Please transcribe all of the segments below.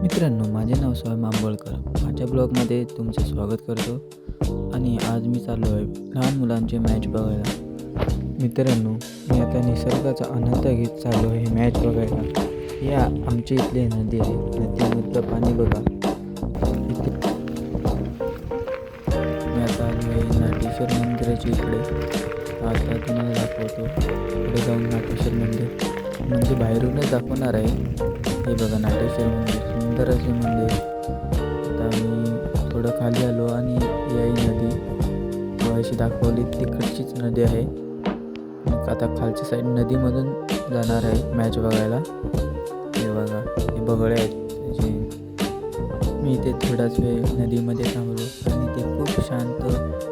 मित्रांनो, माझे नाव स्वयं आंबोळकर. माझ्या ब्लॉगमध्ये तुमचे स्वागत करतो. आणि आज मी चाललो आहे लहान मुलांचे मॅच बघायला. मित्रांनो, मी आता निसर्गाचा आनंद घेत चाललो आहे मॅच बघायला. या आमच्या इथले नदी आहे. नदीमधलं पाणी बघा. इथे मी आता आलो आहे नाटेश्वर मंदिराच्या इकडे. आता तुम्हाला दाखवतो. पुढे जाऊन नाटेश्वर मंदिर म्हणजे बाहेरूनच दाखवणार आहे. हे बघा नाटेश्वर मंदिर, सुंदर असे मंदिर. आता मी थोडं खाली आलो आणि याही नदी अशी दाखवली. तिकडचीच नदी आहे. आता खालच्या साईड नदीमधून जाणार आहे मॅच बघायला. हे बघा, हे बगळे आहेत त्याचे. मी इथे थोडाच वेळ नदीमध्ये थांबलो आणि ते खूप शांत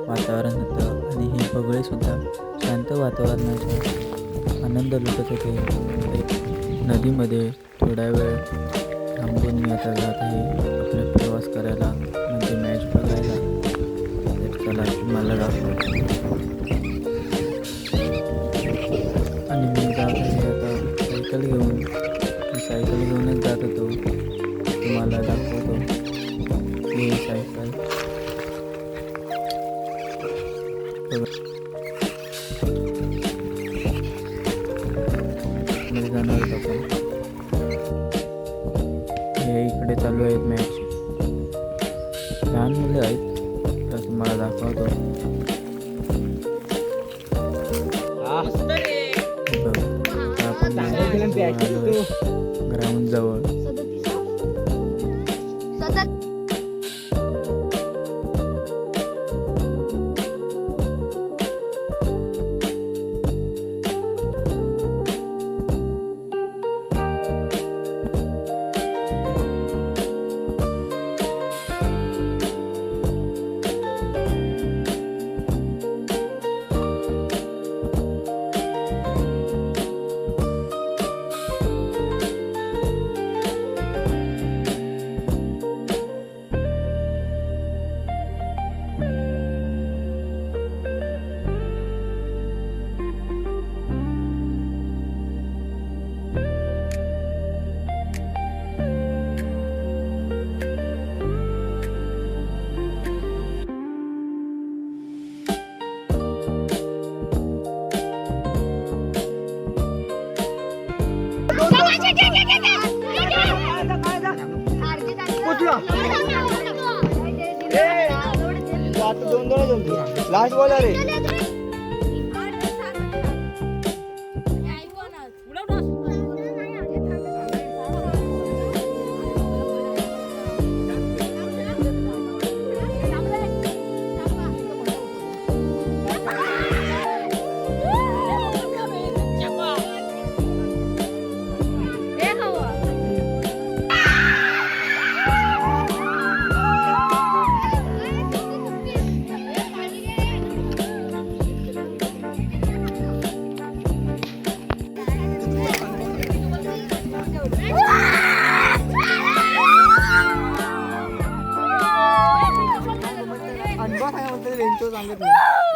वातावरण होतं आणि हे बगळेसुद्धा शांत वातावरणाचा आनंद लुटत होते. नदीमध्ये थोडा वेळ थांबून मी आता जात आहे आपला प्रवास करायला, म्हणजे मॅच बघायला. तर चला मला दाखवतो. आणि मी जात आहे आता सायकल घेऊन. मी सायकल घेऊनच जात होतो. तुम्हाला दाखवतो ही सायकल मध्ये जाणार होतो आपण. हे इकडे चालू आहेत मॅच. लहान मुलं आहेत, तर तुम्हाला दाखवतो. आपण ग्राउंड जवळ. लास्ट बॉलर आहे.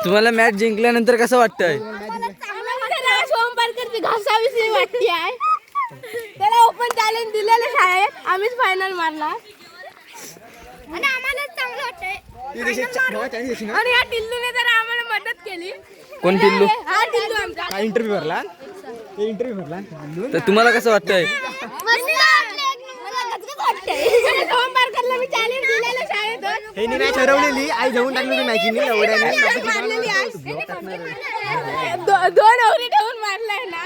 तुम्हाला मॅच जिंकल्यानंतर कसं वाटतंय? घासावीशी वाटते आहे. त्याला ओपन चॅलेंज दिलेलं शाळेत, आम्हीच फायनल मारला आणि आम्हाला चांगलं वाटतंय. आणि या टिल्लूने तर आम्हाला मदत केली. कोण टिल्लू? हा टिल्लू आमचा. इंटरव्ह्यू भरला. इंटरव्ह्यू भरला. तर तुम्हाला कसं वाटतंय? सोमवारला मी चॅलेंज दिलेलं शाळेत. हे मॅच हरवलेली आई जाऊन टाकली होती मॅचीने एवढ्याने. दोन ओव्हरी ठेवून मारलाय ना.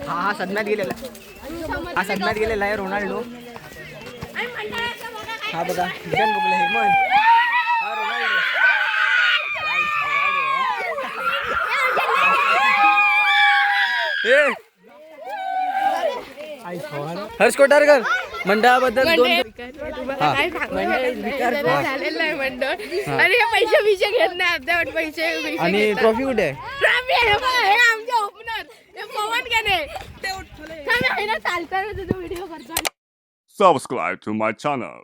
हा सदम्यात गेलेला. हा सदम्यात गेलेला आहे रोनाल्डो. हा बघा जन बघलं हे मन. हा रोनाल्डो. हर्ष कोटारकर मंडळाबद्दल दोन झालेलं आहे मंडळ. आणि हे पैसे विषय घेत नाही अर्धवट पैसे. आणि ट्रॉफी कुठे आहे? ट्रॉफी हे आमचे ओपनर हे पवन गेले. चालताना तुझा व्हिडिओ करतो. Subscribe to my channel.